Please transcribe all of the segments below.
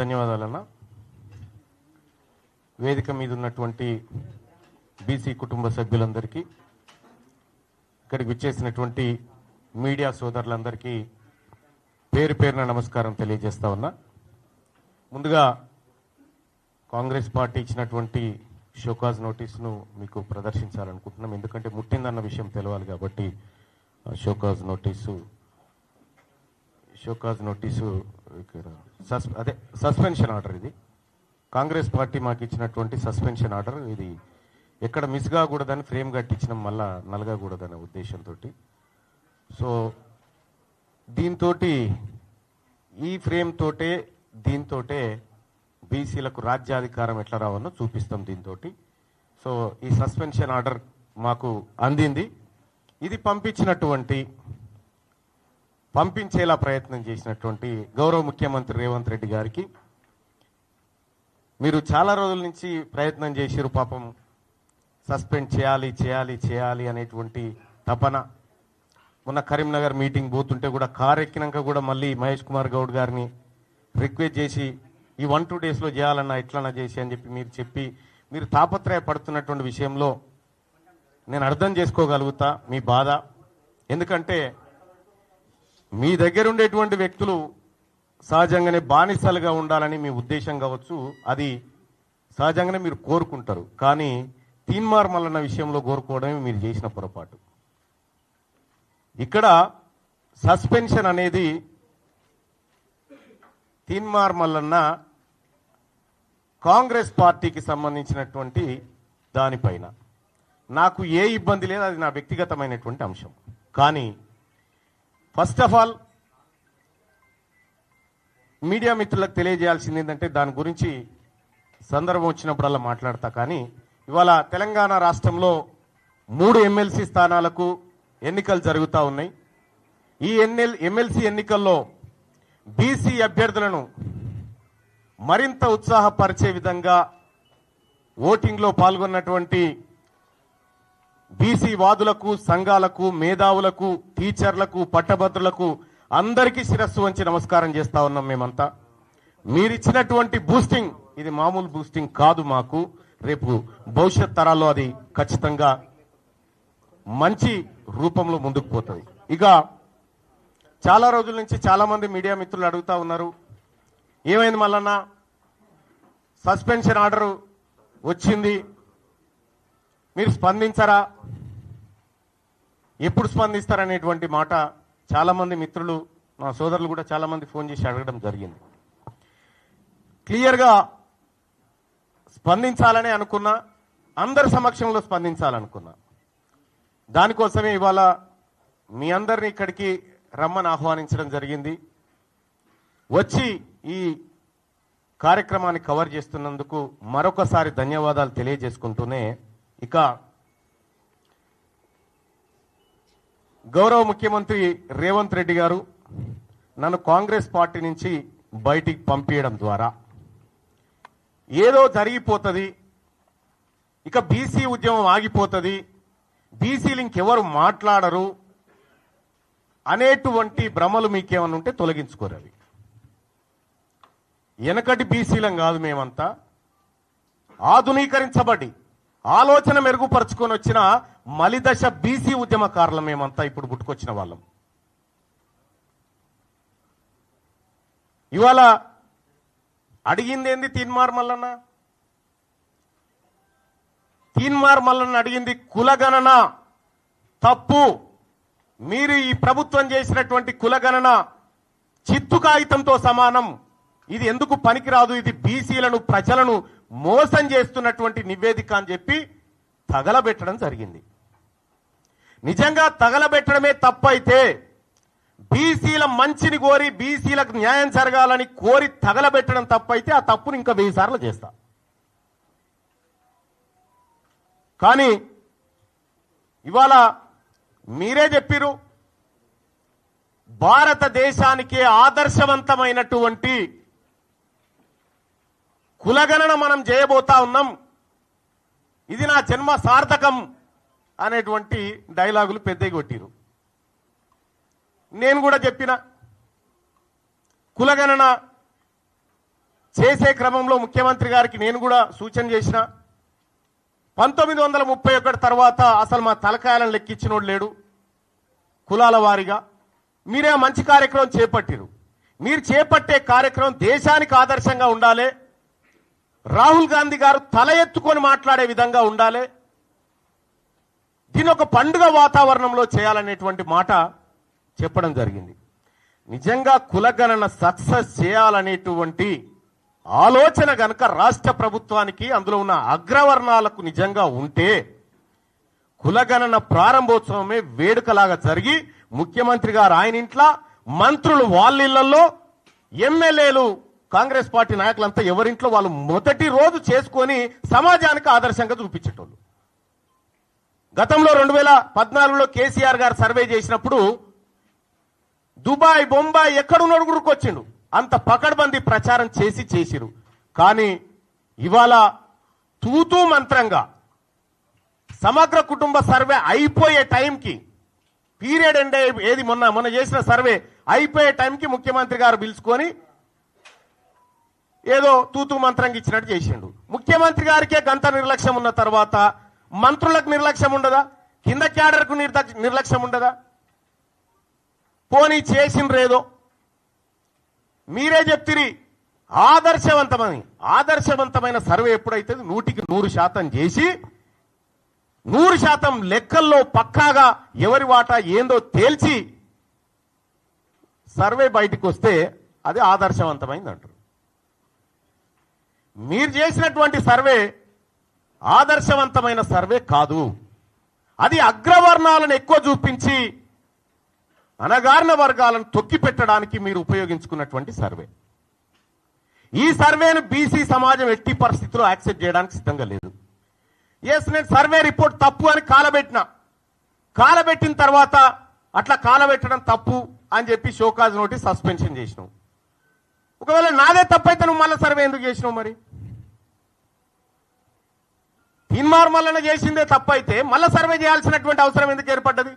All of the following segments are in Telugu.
ధన్యవాదాలన్న. వేదిక మీద ఉన్నటువంటి బీసీ కుటుంబ సభ్యులందరికీ, ఇక్కడికి విచ్చేసినటువంటి మీడియా సోదరులందరికీ పేరు పేరున నమస్కారం తెలియజేస్తా ఉన్నా. ముందుగా కాంగ్రెస్ పార్టీ ఇచ్చినటువంటి షోకాజ్ నోటీసును మీకు ప్రదర్శించాలనుకుంటున్నాం. ఎందుకంటే ముట్టిందన్న విషయం తెలవాలి కాబట్టి షోకాజ్ నోటీసు అదే సస్పెన్షన్ ఆర్డర్. ఇది కాంగ్రెస్ పార్టీ మాకు ఇచ్చినటువంటి సస్పెన్షన్ ఆర్డర్. ఇది ఎక్కడ మిస్ కాకూడదని ఫ్రేమ్ కట్టించినాం, మళ్ళా నలగకూడదనే ఉద్దేశంతో. సో దీంతో ఈ ఫ్రేమ్ తోటే దీంతోటే బీసీలకు రాజ్యాధికారం ఎట్లా రావాలో చూపిస్తాం దీంతో. సో ఈ సస్పెన్షన్ ఆర్డర్ మాకు అందింది. ఇది పంపించేలా ప్రయత్నం చేసినటువంటి గౌరవ ముఖ్యమంత్రి రేవంత్ రెడ్డి గారికి మీరు చాలా రోజుల నుంచి ప్రయత్నం చేసిరు. పాపం సస్పెండ్ చేయాలి అనేటువంటి తపన. మొన్న కరీంనగర్ మీటింగ్ పోతుంటే కూడా కారు ఎక్కినాక కూడా మళ్ళీ మహేష్ కుమార్ గౌడ్ గారిని రిక్వెస్ట్ చేసి ఈ 1-2 డేస్లో చేయాలన్నా ఎట్లన్నా చేసి అని చెప్పి మీరు తాపత్రయపడుతున్నటువంటి విషయంలో నేను అర్థం చేసుకోగలుగుతా మీ బాధ. ఎందుకంటే మీ దగ్గర ఉండేటువంటి వ్యక్తులు సహజంగానే బానిసలుగా ఉండాలని మీ ఉద్దేశం కావచ్చు, అది సహజంగానే మీరు కోరుకుంటారు. కానీ తీన్మార్ మల్లన్న విషయంలో కోరుకోవడమే మీరు చేసిన పొరపాటు. ఇక్కడ సస్పెన్షన్ అనేది తీన్మార్ మల్లన్న కాంగ్రెస్ పార్టీకి సంబంధించినటువంటి దానిపైన నాకు ఏ ఇబ్బంది లేదు, అది నా వ్యక్తిగతమైనటువంటి అంశం. కానీ ఫస్ట్ ఆఫ్ ఆల్ మీడియా మిత్రులకు తెలియజేయాల్సింది ఏంటంటే దాని గురించి సందర్భం వచ్చినప్పుడల్లా మాట్లాడతా. కానీ ఇవాళ తెలంగాణ రాష్ట్రంలో 3 ఎమ్మెల్సీ స్థానాలకు ఎన్నికలు జరుగుతూ ఉన్నాయి. ఈ ఎమ్మెల్సీ ఎన్నికల్లో బీసీ అభ్యర్థులను మరింత ఉత్సాహపరిచే విధంగా ఓటింగ్లో పాల్గొన్నటువంటి బీసీ వాదులకు, సంఘాలకు, మేధావులకు, టీచర్లకు, పట్టభద్రులకు అందరికీ శిరస్సు వంచి నమస్కారం చేస్తా ఉన్నాం. మేమంతా మీరిచ్చినటువంటి బూస్టింగ్ ఇది మామూలు బూస్టింగ్ కాదు. మాకు రేపు భవిష్యత్ తరాల్లో అది ఖచ్చితంగా మంచి రూపంలో ముందుకు పోతుంది. ఇక చాలా రోజుల నుంచి చాలా మంది మీడియా మిత్రులు అడుగుతా ఉన్నారు, ఏమైంది మల్లన్న సస్పెన్షన్ ఆర్డర్ వచ్చింది, మీరు స్పందించరా, ఎప్పుడు స్పందిస్తారనేటువంటి మాట చాలా మంది మిత్రులు, మా సోదరులు కూడా చాలా మంది ఫోన్ చేసి అడగడం జరిగింది. క్లియర్గా స్పందించాలనే అనుకున్నా, అందరి సమక్షంలో స్పందించాలనుకున్నా. దానికోసమే ఇవాళ మీ అందరినీ ఇక్కడికి రమ్మని ఆహ్వానించడం జరిగింది. వచ్చి ఈ కార్యక్రమాన్ని కవర్ చేస్తున్నందుకు మరొకసారి ధన్యవాదాలు తెలియజేసుకుంటూనే, ఇక గౌరవ ముఖ్యమంత్రి రేవంత్ రెడ్డి గారు నన్ను కాంగ్రెస్ పార్టీ నుంచి బయటికి పంపించడం ద్వారా ఏదో జరిగిపోతుంది, ఇక బీసీ ఉద్యమం ఆగిపోతుంది, బీసీలు ఇంకెవరు మాట్లాడరు అనేటువంటి భ్రమలు మీకేమన్నా ఉంటే తొలగించుకోరు. అవి వెనకటి బీసీలం కాదు, మేమంతా ఆధునీకరించబడి ఆలోచన మెరుగుపరుచుకొని వచ్చిన మలిదశ బీసీ ఉద్యమకారులం మేమంతా, ఇప్పుడు పుట్టుకొచ్చిన వాళ్ళం. ఇవాళ అడిగిందేంది తీన్మార్ మల్లన్న అడిగింది కులగణన తప్పు. మీరు ఈ ప్రభుత్వం చేసినటువంటి కులగణన చిత్తు కాగితంతో సమానం, ఇది ఎందుకు పనికిరాదు, ఇది బీసీలను ప్రజలను మోసం చేస్తున్నటువంటి నివేదిక అని చెప్పి తగలబెట్టడం జరిగింది. నిజంగా తగలబెట్టడమే తప్పైతే, బీసీల మంచిని కోరి బీసీలకు న్యాయం జరగాలని కోరి తగలబెట్టడం తప్పైతే ఆ తప్పును ఇంకా 1000 సార్లు చేస్తా. కానీ ఇవాళ మీరే చెప్పిరు, భారతదేశానికే ఆదర్శవంతమైనటువంటి కులగణన మనం చేయబోతా ఉన్నాం, ఇది నా జన్మ సార్థకం అనేటువంటి డైలాగులు పెద్దగా కొట్టిరు. నేను కూడా చెప్పిన కులగణన చేసే క్రమంలో ముఖ్యమంత్రి గారికి నేను కూడా సూచన చేసిన 1931 తర్వాత అసలు మా తలకాయలను లెక్కించినోడు లేడు కులాల వారీగా. మీరే మంచి కార్యక్రమం చేపట్టిరు. మీరు చేపట్టే కార్యక్రమం దేశానికి ఆదర్శంగా ఉండాలి. రాహుల్ గాంధీ గారు తల ఎత్తుకొని మాట్లాడే విధంగా ఉండాలి. దీని ఒక పండుగ వాతావరణంలో చేయాలనేటువంటి మాట చెప్పడం జరిగింది. నిజంగా కులగణన సక్సెస్ చేయాలనేటువంటి ఆలోచన గనక రాష్ట్ర ప్రభుత్వానికి అందులో ఉన్న అగ్రవర్ణాలకు నిజంగా ఉంటే కులగణన ప్రారంభోత్సవమే వేడుకలాగా జరిగి ముఖ్యమంత్రి గారు ఆయన ఇంట్లో, మంత్రులు వాళ్ళ ఇళ్లలో, ఎమ్మెల్యేలు కాంగ్రెస్ పార్టీ నాయకులంతా ఎవరింట్లో వాళ్ళు మొదటి రోజు చేసుకొని సమాజానికి ఆదర్శంగా చూపించేటోళ్ళు. గతంలో 2014లో కేసీఆర్ గారు సర్వే చేసినప్పుడు దుబాయ్, బొంబాయి ఎక్కడున్నాడు గురుకొచ్చిండు. అంత పకడ్బందీ ప్రచారం చేసిరు. కానీ ఇవాళ తూతూ మంత్రంగా సమగ్ర కుటుంబ సర్వే అయిపోయే టైంకి, పీరియడ్ ఎండ్ ఏది మొన్న చేసిన సర్వే అయిపోయే టైంకి ముఖ్యమంత్రి గారు పిలుచుకొని ఏదో తూతూ మంత్రంగా ఇచ్చినట్టు చేసిండు. ముఖ్యమంత్రి గారికే గంత నిర్లక్ష్యం ఉన్న తర్వాత మంత్రులకు నిర్లక్ష్యం ఉండదా? కింద క్యాడర్కు నిర్లక్ష్యం ఉండదా? పోనీ చేసిండ్రేదో మీరే చెప్తిరి ఆదర్శవంతమైన సర్వే ఎప్పుడైతే 100% చేసి 100% లెక్కల్లో పక్కాగా ఎవరి వాటా ఏందో తేల్చి సర్వే బయటికి వస్తే అది ఆదర్శవంతమైంది అంటారు. మీరు చేసినటువంటి సర్వే ఆదర్శవంతమైన సర్వే కాదు. అది అగ్రవర్ణాలను ఎక్కువ చూపించి అనగారిన వర్గాలను తొక్కి పెట్టడానికి మీరు ఉపయోగించుకున్నటువంటి సర్వే. ఈ సర్వేను బీసీ సమాజం ఎట్టి పరిస్థితుల్లో యాక్సెప్ట్ చేయడానికి సిద్ధంగా లేదు. నేను సర్వే రిపోర్ట్ తప్పు అని కాలబెట్టిన తర్వాత అట్లా కాలబెట్టడం తప్పు అని చెప్పి షోకాజ్ నోటీస్ సస్పెన్షన్ చేసినావు. ఒకవేళ నాదే తప్పైతే నువ్వు మళ్ళీ సర్వే ఎందుకు చేసినావు? మరి తీన్మార్మల్లన చేసిందే తప్పైతే మళ్ళీ సర్వే చేయాల్సినటువంటి అవసరం ఎందుకు ఏర్పడ్డది?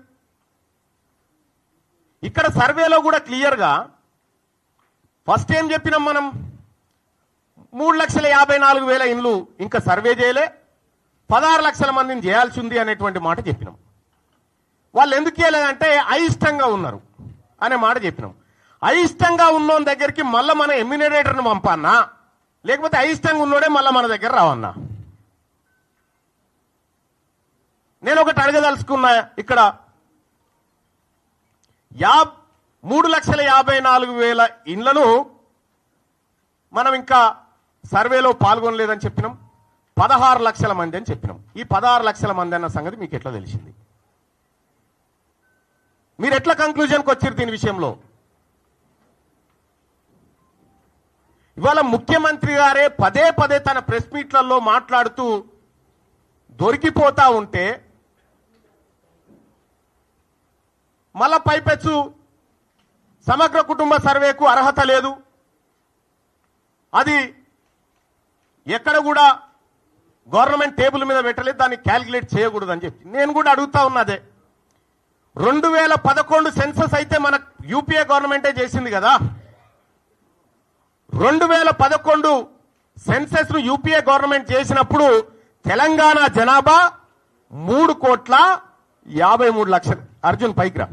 ఇక్కడ సర్వేలో కూడా క్లియర్గా ఫస్ట్ ఏం చెప్పినాం మనం, 3,54,000 ఇండ్లు ఇంకా సర్వే చేయలే, 16 లక్షల మందిని చేయాల్సి ఉంది అనేటువంటి మాట చెప్పినాం. వాళ్ళు ఎందుకు చేయలేదంటే అయిష్టంగా ఉన్నారు అనే మాట చెప్పినాం. అయిష్టంగా ఉన్నోని దగ్గరికి మళ్ళీ మన ఎమ్యూనరేటర్ని పంపన్నా, లేకపోతే అయిష్టంగా ఉన్నోడే మళ్ళీ మన దగ్గర రావన్నా? నేను ఒకటి అడగదలుచుకున్నా. ఇక్కడ 3,54,000 ఇండ్లను మనం ఇంకా సర్వేలో పాల్గొనలేదని చెప్పినాం. 16 లక్షల మంది అని చెప్పినాం. ఈ 16 లక్షల మంది అన్న సంగతి మీకు ఎట్లా తెలిసింది? మీరు ఎట్లా కంక్లూజన్కి వచ్చారు దీని విషయంలో? ఇవాళ ముఖ్యమంత్రి గారే పదే తన ప్రెస్ మీట్లలో మాట్లాడుతూ దొరికిపోతా ఉంటే మళ్ళా పైపెచ్చు సమగ్ర కుటుంబ సర్వేకు అర్హత లేదు, అది ఎక్కడ కూడా గవర్నమెంట్ టేబుల్ మీద పెట్టలేదు, దాన్ని క్యాల్కులేట్ చేయకూడదు అని చెప్పి నేను కూడా అడుగుతా ఉన్నదే. 2011 సెన్సస్ అయితే మన యూపీఏ గవర్నమెంటే చేసింది కదా. 2011 సెన్సస్ ను యూపీఏ గవర్నమెంట్ చేసినప్పుడు తెలంగాణ జనాభా 3,53,00,000. అర్జున్ పైకిరా,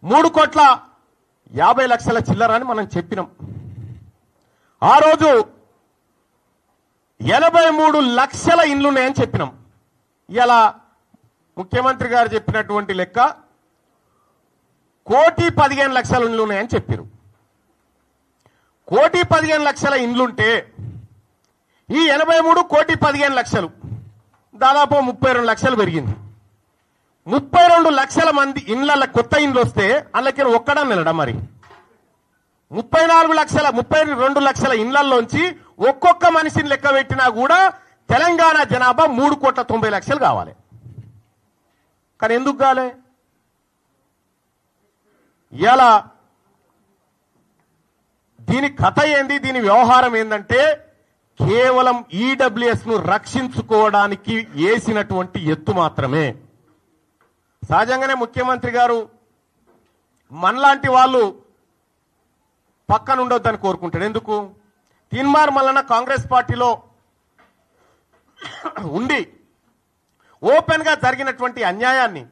3,50,00,000 చిల్లర అని మనం చెప్పినాం. ఆ రోజు 83 లక్షల ఇండ్లున్నాయని చెప్పినాం. ఇలా ముఖ్యమంత్రి గారు చెప్పినటువంటి లెక్క 1,15,00,000 ఇండ్లున్నాయని చెప్పారు. 1,15,00,000 ఇండ్లుంటే ఈ 83 1,15,00,000 దాదాపు 32 లక్షలు పెరిగింది. 32 లక్షల మంది ఇండ్ల కొత్త ఇండ్లు వస్తే అందులోకి ఒక్కడా నిలడా? మరి 32 లక్షల ఇండ్లలోంచి ఒక్కొక్క మనిషిని లెక్క పెట్టినా కూడా తెలంగాణ జనాభా 3,90,00,000 కావాలి. కానీ ఎందుకు కాలే? ఇలా దీని కథ ఏంది, దీని వ్యవహారం ఏందంటే కేవలం ఈడబ్ల్యూఎస్ ను రక్షించుకోవడానికి వేసినటువంటి ఎత్తు మాత్రమే. సహజంగానే ముఖ్యమంత్రి గారు మనలాంటి వాళ్ళు పక్కన ఉండొద్దని కోరుకుంటాడు. ఎందుకు? తీన్మార్ మల్లన్న కాంగ్రెస్ పార్టీలో ఉండి ఓపెన్ గా జరిగినటువంటి అన్యాయాన్ని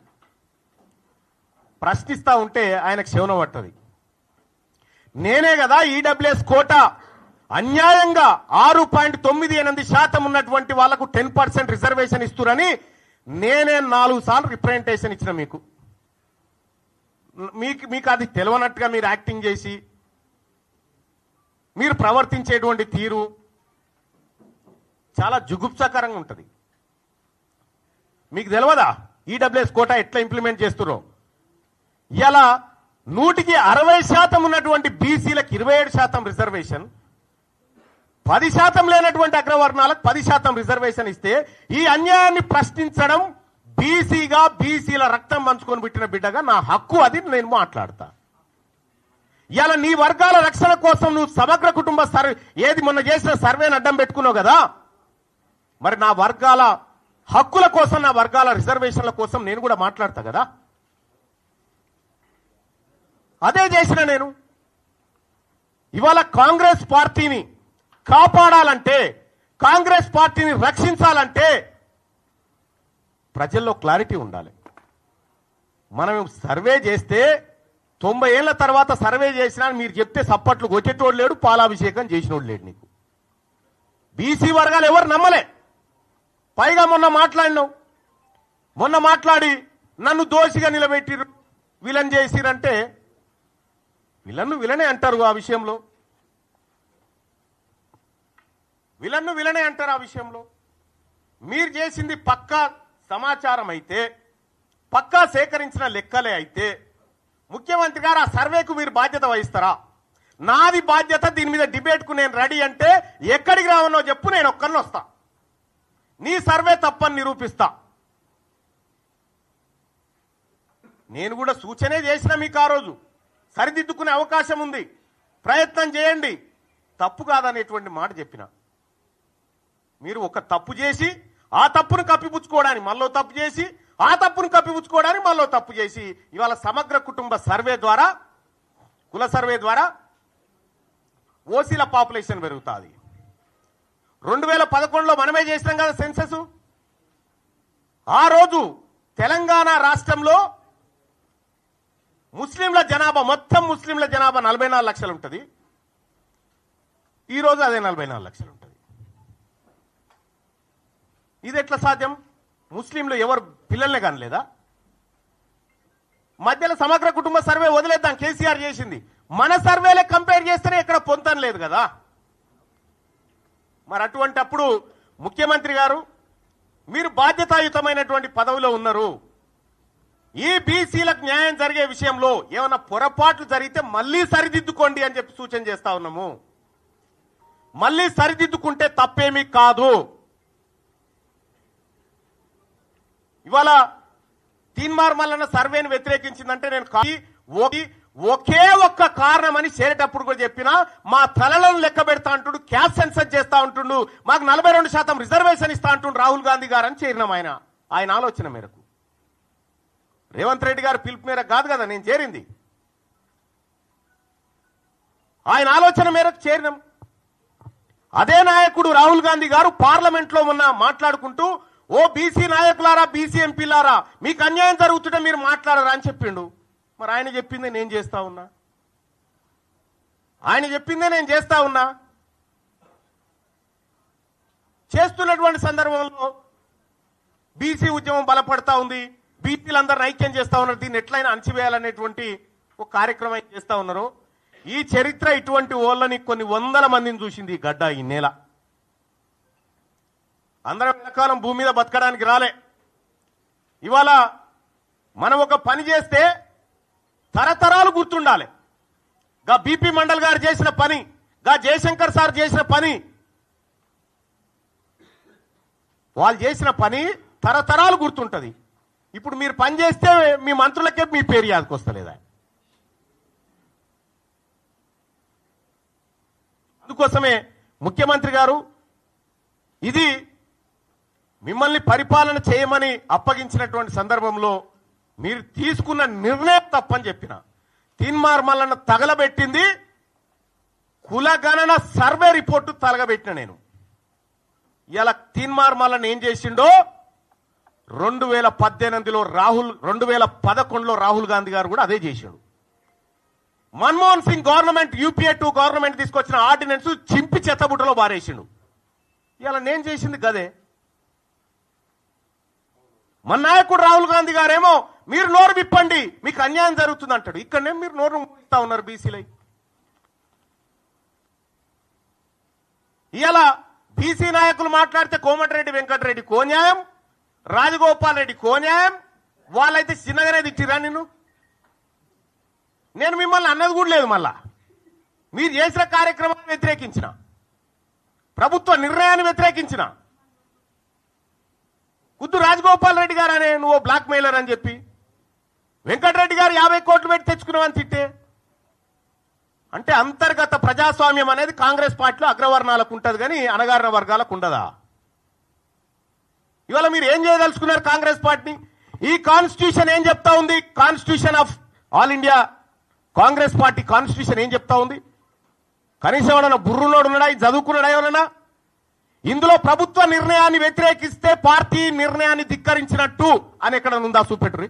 ప్రశ్నిస్తా ఉంటే ఆయనకు శవనం పట్టది. నేనే కదా ఈడబ్ల్యూఎస్ కోటా అన్యాయంగా 6.98% ఉన్నటువంటి వాళ్లకు 10% రిజర్వేషన్ ఇస్తురని నేనే 4 సార్లు రిప్రజెంటేషన్ ఇచ్చిన మీకు అది తెలియనట్టుగా మీరు యాక్టింగ్ చేసి మీరు ప్రవర్తించేటువంటి తీరు చాలా జుగుప్సాకరంగా ఉంటుంది. మీకు తెలియదా ఈడబ్ల్యూఎస్ కోటా ఎట్లా ఇంప్లిమెంట్ చేస్తున్నారో? ఇలా 100% ఉన్నటువంటి బీసీలకు 27% రిజర్వేషన్, 10% లేనటువంటి అగ్రవర్ణాలకు 10% రిజర్వేషన్ ఇస్తే ఈ అన్యాయాన్ని ప్రశ్నించడం బీసీగా, బీసీల రక్తం పంచుకొని పుట్టిన బిడ్డగా నా హక్కు, అది నేను మాట్లాడతా. ఇలా నీ వర్గాల రక్షణ కోసం నువ్వు సమగ్ర కుటుంబ సర్వే ఏది మొన్న చేసిన సర్వేని అడ్డం పెట్టుకున్నావు కదా, మరి నా వర్గాల హక్కుల కోసం, నా వర్గాల రిజర్వేషన్ల కోసం నేను కూడా మాట్లాడతా కదా. అదే చేసిన నేను. ఇవాళ కాంగ్రెస్ పార్టీని కాపాడాలంటే, కాంగ్రెస్ పార్టీని రక్షించాలంటే ప్రజల్లో క్లారిటీ ఉండాలి. మనం సర్వే చేస్తే 90 ఏళ్ల తర్వాత సర్వే చేసినా మీరు చెప్తే సప్పట్లు కొట్టేటోడు లేడు, పాలాభిషేకం చేసినోడు లేడు. నీకు బీసీ వర్గాలు ఎవరు నమ్మలే. పైగా మొన్న మాట్లాడి నన్ను దోషిగా నిలబెట్టిరు, విలన్ చేసిరంటే విలనే అంటారు. ఆ విషయంలో విలనే అంటారు. ఆ విషయంలో మీరు చేసింది పక్కా సమాచారం అయితే, పక్కా సేకరించిన లెక్కలే అయితే ముఖ్యమంత్రి గారు ఆ సర్వేకు మీరు బాధ్యత వహిస్తారా? నాది బాధ్యత, దీని మీద డిబేట్కు నేను రెడీ అంటే ఎక్కడికి రావనో చెప్పు, నేను ఒక్కరిని వస్తా. నీ సర్వే తప్పని నిరూపిస్తా. నేను కూడా సూచనే చేసిన మీకు, ఆ రోజు సరిదిద్దుకునే అవకాశం ఉంది, ప్రయత్నం చేయండి, తప్పు కాదనేటువంటి మాట చెప్పిన. మీరు ఒక తప్పు చేసి ఆ తప్పును కప్పిపుచ్చుకోవడానికి మళ్ళీ తప్పు చేసి, ఆ తప్పును కప్పిపుచ్చుకోవడానికి మళ్ళీ తప్పు చేసి ఇవాళ సమగ్ర కుటుంబ సర్వే ద్వారా, కుల సర్వే ద్వారా ఓసీల పాపులేషన్ పెరుగుతుంది. 2011లో మనమే చేసినాం కదా సెన్సెస్. ఆ రోజు తెలంగాణ రాష్ట్రంలో ముస్లింల జనాభా, మొత్తం ముస్లింల జనాభా 44 లక్షలు ఉంటుంది. ఈరోజు అదే 44 లక్షలు ఉంటుంది. ఇది ఎట్లా సాధ్యం? ముస్లింలు ఎవరు పిల్లల్ని కనలేదా? మధ్యలో సమగ్ర కుటుంబ సర్వే వదిలేద్దాం, కేసీఆర్ చేసింది. మన సర్వేలే కంపేర్ చేస్తేనే ఎక్కడ పొంతం లేదు కదా. మరి అటువంటి అప్పుడు ముఖ్యమంత్రి గారు, మీరు బాధ్యతాయుతమైనటువంటి పదవిలో ఉన్నారు. ఈ బీసీలకు న్యాయం జరిగే విషయంలో ఏమైనా పొరపాట్లు జరిగితే మళ్ళీ సరిదిద్దుకోండి అని చెప్పి సూచన చేస్తా ఉన్నాము. మళ్ళీ సరిదిద్దుకుంటే తప్పేమీ కాదు. ఇవాళ తీన్మార్ మల్లన్న సర్వేని వ్యతిరేకించిందంటే నేను ఒకే ఒక్క కారణం అని చేరేటప్పుడు కూడా చెప్పినా, మా తలలను లెక్క పెడతా అంటుండు, క్యాస్ట్ సెన్సస్ చేస్తా ఉంటుండు, మాకు 42% రిజర్వేషన్ ఇస్తా అంటుండు రాహుల్ గాంధీ గారు అని చేరినాం. ఆయన ఆలోచన మేరకు, రేవంత్ రెడ్డి గారు పిలుపు మేరకు కాదు కదా నేను చేరింది, ఆయన ఆలోచన మేరకు చేరినాం. అదే నాయకుడు రాహుల్ గాంధీ గారు పార్లమెంట్ లో మొన్న మాట్లాడుకుంటూ, ఓ బీసీ నాయకులారా, బీసీ ఎంపీలారా, మీకు అన్యాయం జరుగుతుంటే మీరు మాట్లాడరా అని చెప్పిండు. మరి ఆయన చెప్పిందే నేను చేస్తా ఉన్నా, ఆయన చెప్పిందే నేను చేస్తా ఉన్నా. చేస్తున్నటువంటి సందర్భంలో బీసీ ఉద్యమం బలపడతా ఉంది, బీసీలందరిని ఐక్యం చేస్తా ఉన్నారు, దీన్ని ఎట్లయినా అణచివేయాలనేటువంటి ఒక కార్యక్రమం చేస్తా ఉన్నారు. ఈ చరిత్ర ఇటువంటి ఓళ్ళని కొన్ని వందల మందిని చూసింది ఈ గడ్డ, ఈ నేల. అందరం ఎంతకాలం భూమి మీద బతకడానికి రాలే. ఇవాళ మనం ఒక పని చేస్తే తరతరాలు గుర్తుండాలి. గా బీపీ మండల్ గారు చేసిన పని, గా జయశంకర్ సార్ చేసిన పని, వాళ్ళు చేసిన పని తరతరాలు గుర్తుంటది. ఇప్పుడు మీరు పని చేస్తే మీ మంత్రులకే మీ పేరు యాదకు వస్తలేదా? అందుకోసమే ముఖ్యమంత్రి గారు ఇది మిమ్మల్ని పరిపాలన చేయమని అప్పగించినటువంటి సందర్భంలో మీరు తీసుకున్న నిర్ణయం తప్పని చెప్పిన. తీన్మార్ మల్లన్న తగలబెట్టింది కులగణన సర్వే రిపోర్టు తలగబెట్టిన నేను. ఇలా తీన్మార్మల్ని ఏం చేసిండో 2018లో 2011లో రాహుల్ గాంధీ గారు కూడా అదే చేశాడు. Manmohan Singh government UPA 2 government తీసుకొచ్చిన ఆర్డినెన్స్ చింపి చెత్తబుట్టలో బారేసిండు. ఇలా నేను చేసింది గదే. మన నాయకుడు రాహుల్ గాంధీ గారేమో మీరు నోరు విప్పండి మీకు అన్యాయం జరుగుతుంది అంటాడు. ఇక్కడనే మీరు నోరు ఇస్తా ఉన్నారు బీసీలై. ఇలా బీసీ నాయకులు మాట్లాడితే కోమటిరెడ్డి వెంకటరెడ్డి కోన్యాయం, రాజగోపాల్ రెడ్డి కోన్యాయం, వాళ్ళైతే చిన్నగానే తిట్టిరా నిన్ను. నేను మిమ్మల్ని అన్నది కూడా లేదు. మళ్ళా మీరు చేసిన కార్యక్రమాన్ని వ్యతిరేకించిన, ప్రభుత్వ నిర్ణయాన్ని వ్యతిరేకించిన. కుద్దు రాజగోపాల్ రెడ్డి గారు అనే నువ్వు బ్లాక్ మెయిలర్ అని చెప్పి వెంకటరెడ్డి గారు 50 కోట్లు పెట్టి తెచ్చుకున్నావని తిట్టే. అంటే అంతర్గత ప్రజాస్వామ్యం అనేది కాంగ్రెస్ పార్టీలో అగ్రవర్ణాలకు ఉంటుంది కానీ అణగారిన వర్గాలకు ఉండదా? ఇవాళ మీరు ఏం చేయదలుచుకున్నారు కాంగ్రెస్ పార్టీని? ఈ కాన్స్టిట్యూషన్ ఏం చెప్తా ఉంది? Constitution of all India Congress party constitution ఏం చెప్తా ఉంది? కనీసం ఎవడన్నా బుర్రునోడు ఉన్నాడా? చదువుకున్నాడా ఎవరన్నా? ఇందులో ప్రభుత్వ నిర్ణయాన్ని వ్యతిరేకిస్తే పార్టీ నిర్ణయాన్ని ధిక్కరించినట్టు అని ఎక్కడ ఉందా? చూపెట్టుర్రి.